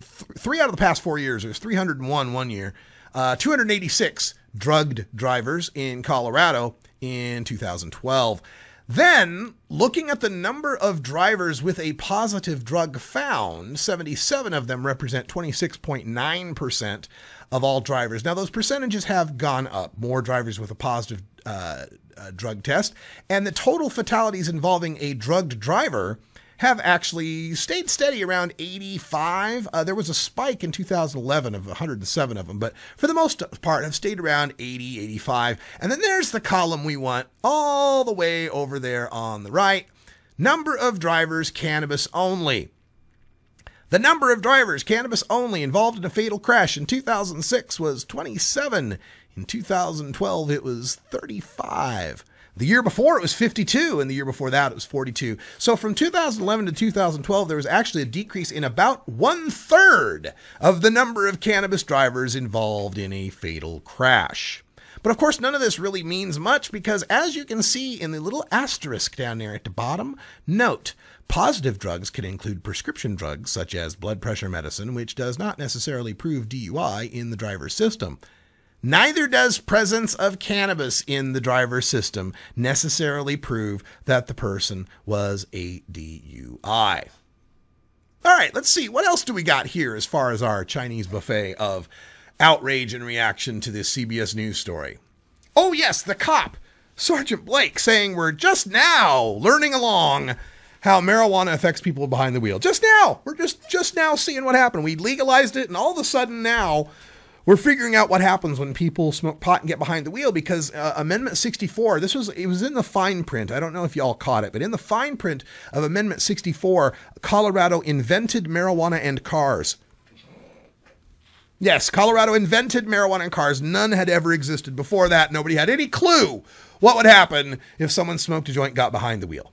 3 out of the past 4 years. It was 301 one year. 286 drugged drivers in Colorado in 2012. Then, looking at the number of drivers with a positive drug found, 77 of them represent 26.9% of all drivers. Now, those percentages have gone up. More drivers with a positive drug test. And the total fatalities involving a drugged driver have actually stayed steady around 85. There was a spike in 2011 of 107 of them, but for the most part have stayed around 80, 85. And then there's the column we want all the way over there on the right. Number of drivers, cannabis only. The number of drivers, cannabis only, involved in a fatal crash in 2006 was 27. In 2012, it was 35. The year before, it was 52, and the year before that, it was 42. So from 2011 to 2012, there was actually a decrease in about 1/3 of the number of cannabis drivers involved in a fatal crash. But of course, none of this really means much because, as you can see in the little asterisk down there at the bottom, note, positive drugs can include prescription drugs such as blood pressure medicine, which does not necessarily prove DUI in the driver's system. Neither does presence of cannabis in the driver's system necessarily prove that the person was a DUI. All right, let's see. What else do we got here as far as our Chinese buffet of outrage and reaction to this CBS News story? Oh, yes, the cop, Sergeant Blake, saying we're just now learning along how marijuana affects people behind the wheel. Just now. We're just now seeing what happened. We legalized it, and all of a sudden now we're figuring out what happens when people smoke pot and get behind the wheel because Amendment 64, it was in the fine print. I don't know if y'all caught it, but in the fine print of Amendment 64, Colorado invented marijuana and cars. Yes, Colorado invented marijuana and cars. None had ever existed before that. Nobody had any clue what would happen if someone smoked a joint, got behind the wheel.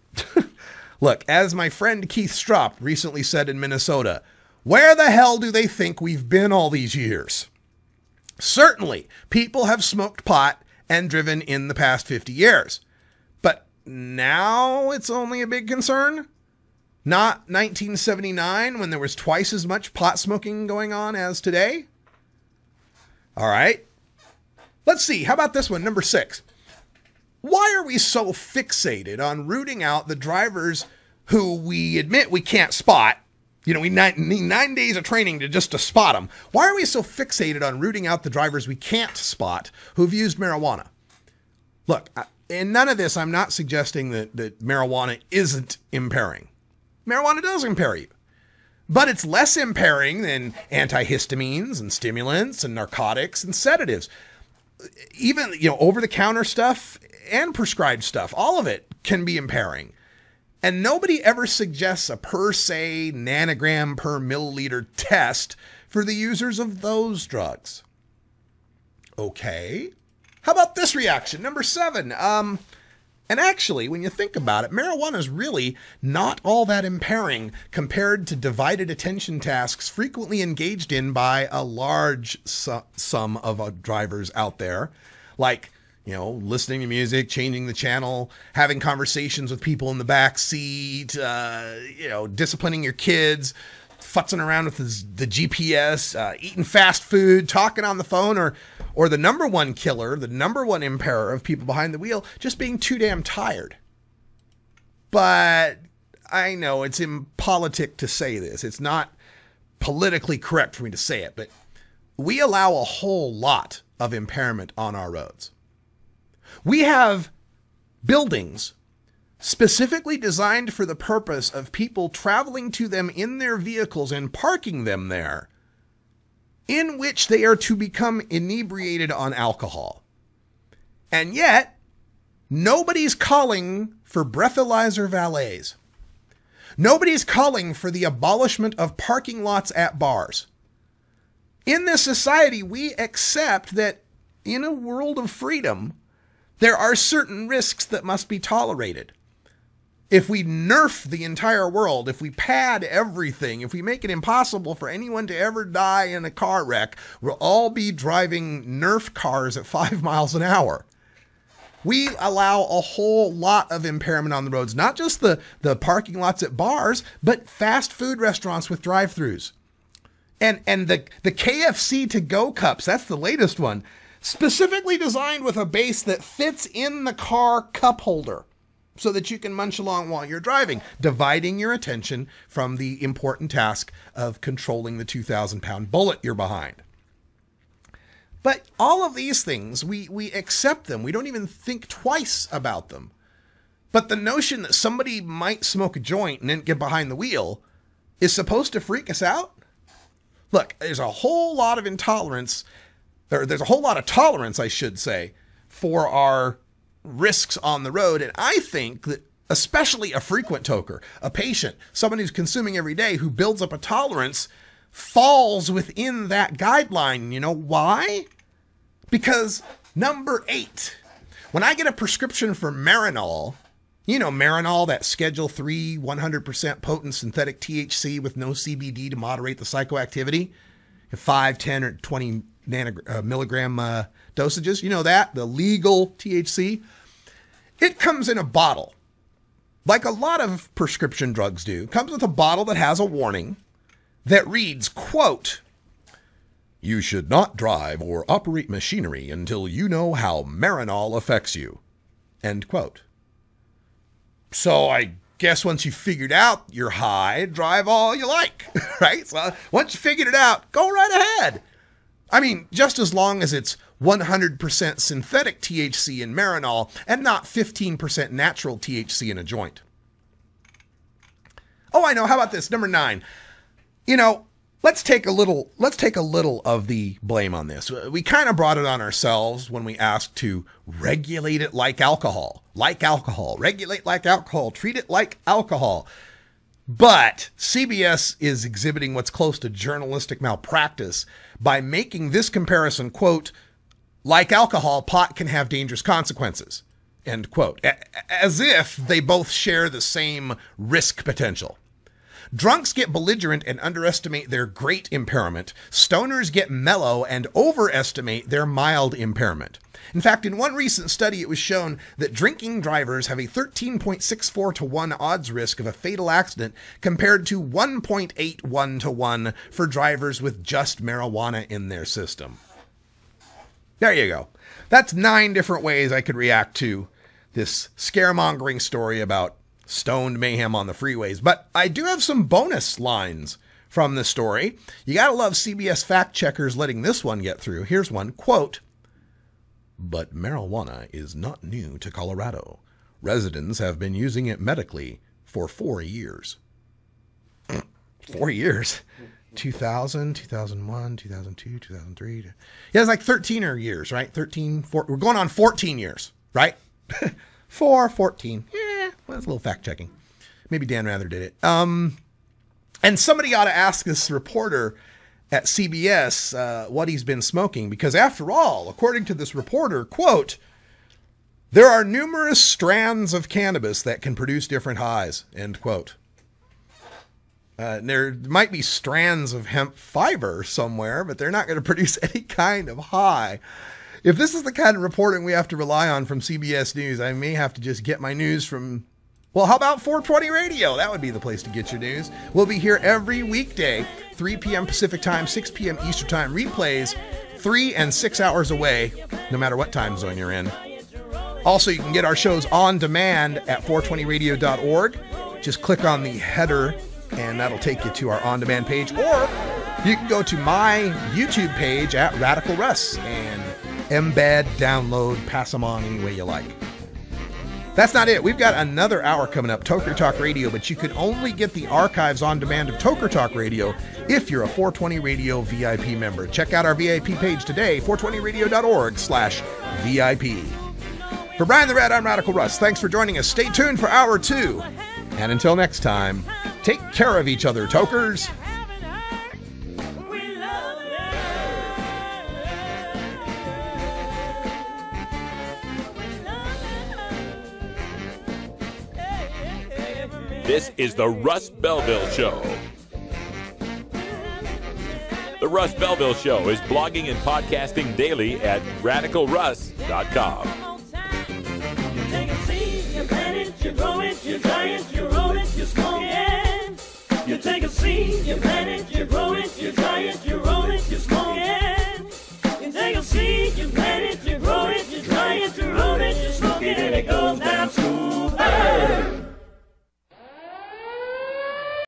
Look, as my friend Keith Stropp recently said in Minnesota, where the hell do they think we've been all these years? Certainly, people have smoked pot and driven in the past 50 years. But now it's only a big concern? Not 1979 when there was twice as much pot smoking going on as today? All right. Let's see. How about this one? Number 6. Why are we so fixated on rooting out the drivers who we admit we can't spot? You know, we need 9 days of training to spot them. Why are we so fixated on rooting out the drivers we can't spot who've used marijuana? Look, in none of this, I'm not suggesting that marijuana isn't impairing. Marijuana does impair you. But it's less impairing than antihistamines and stimulants and narcotics and sedatives. Even, over-the-counter stuff and prescribed stuff, all of it can be impairing. And nobody ever suggests a per se nanogram per milliliter test for the users of those drugs. Okay. How about this reaction? Number 7. And actually, when you think about it, marijuana is really not all that impairing compared to divided attention tasks frequently engaged in by a large sum of drivers out there, like listening to music, changing the channel, having conversations with people in the back seat, disciplining your kids, futzing around with the GPS, eating fast food, talking on the phone, or the number one killer, the number one impairer of people behind the wheel, just being too damn tired. But I know it's impolitic to say this. It's not politically correct for me to say it, but we allow a whole lot of impairment on our roads. We have buildings specifically designed for the purpose of people traveling to them in their vehicles and parking them there, in which they are to become inebriated on alcohol. And yet, nobody's calling for breathalyzer valets. Nobody's calling for the abolishment of parking lots at bars. In this society, we accept that in a world of freedom, there are certain risks that must be tolerated. if we nerf the entire world, if we pad everything, if we make it impossible for anyone to ever die in a car wreck, we'll all be driving Nerf cars at 5 miles an hour. We allow a whole lot of impairment on the roads, not just the parking lots at bars, but fast food restaurants with drive-thrus. And the KFC to-go cups, that's the latest one, specifically designed with a base that fits in the car cup holder so that you can munch along while you're driving, dividing your attention from the important task of controlling the 2,000-pound bullet you're behind. But all of these things, we accept them. We don't even think twice about them. But the notion that somebody might smoke a joint and then get behind the wheel is supposed to freak us out? Look, there's a whole lot of intolerance, or there's a whole lot of tolerance, I should say, for our risks on the road. And I think that especially a frequent toker, a patient, someone who's consuming every day who builds up a tolerance falls within that guideline. You know why? Because number 8, when I get a prescription for Marinol, you know Marinol, that Schedule 3, 100% potent synthetic THC with no CBD to moderate the psychoactivity, 5, 10, or 20 milligram dosages. You know that, the legal THC. It comes in a bottle, like a lot of prescription drugs do. It comes with a bottle that has a warning that reads, quote, "You should not drive or operate machinery until you know how Marinol affects you," end quote. So I guess once you figured out you're high, drive all you like, right? So once you figured it out, go right ahead. I mean, just as long as it's 100% synthetic THC in Marinol and not 15% natural THC in a joint. Oh, I know. How about this? Number 9. You know, let's take a little of the blame on this. We kind of brought it on ourselves when we asked to regulate it like alcohol. Like alcohol. Regulate like alcohol. Treat it like alcohol. But CBS is exhibiting what's close to journalistic malpractice by making this comparison, quote, "Like alcohol, pot can have dangerous consequences," end quote. As if they both share the same risk potential. Drunks get belligerent and underestimate their great impairment. Stoners get mellow and overestimate their mild impairment. In fact, in one recent study, it was shown that drinking drivers have a 13.64 to 1 odds risk of a fatal accident compared to 1.81 to 1 for drivers with just marijuana in their system. There you go. That's 9 different ways I could react to this scaremongering story about stoned mayhem on the freeways. But I do have some bonus lines from this story. You gotta love CBS fact checkers letting this one get through. Here's one, quote, "But marijuana is not new to Colorado. Residents have been using it medically for 4 years. 4 years? 2000, 2001, 2002, 2003. Yeah, it's like 13 years, right? 13, 14, we're going on 14 years, right? 14. Yeah, well, that's a little fact checking. Maybe Dan Rather did it. And somebody ought to ask this reporter at CBS what he's been smoking, because after all, according to this reporter, quote, "There are numerous strands of cannabis that can produce different highs," end quote. There might be strands of hemp fiber somewhere, but they're not going to produce any kind of high. If this is the kind of reporting we have to rely on from CBS News, I may have to just get my news from, well, how about 420 Radio? That would be the place to get your news. We'll be here every weekday, 3 p.m. Pacific Time, 6 p.m. Eastern Time. Replays 3 and 6 hours away, no matter what time zone you're in. Also, you can get our shows on demand at 420radio.org. Just click on the header, and that'll take you to our on-demand page. Or you can go to my YouTube page at Radical Russ and embed, download, pass them on any way you like. That's not it. We've got another hour coming up, Toker Talk Radio, but you can only get the archives on demand of Toker Talk Radio if you're a 420 Radio VIP member. Check out our VIP page today, 420radio.org/VIP. For Brian the Rat, I'm Radical Russ. Thanks for joining us. Stay tuned for hour 2. And until next time, take care of each other, tokers. This is the Russ Belville Show. The Russ Belville Show is blogging and podcasting daily at radicalruss.com. You take a seed, you plant it, you grow it, you dry it, you roll it, you smoke it. You take a seed, you plant it, you grow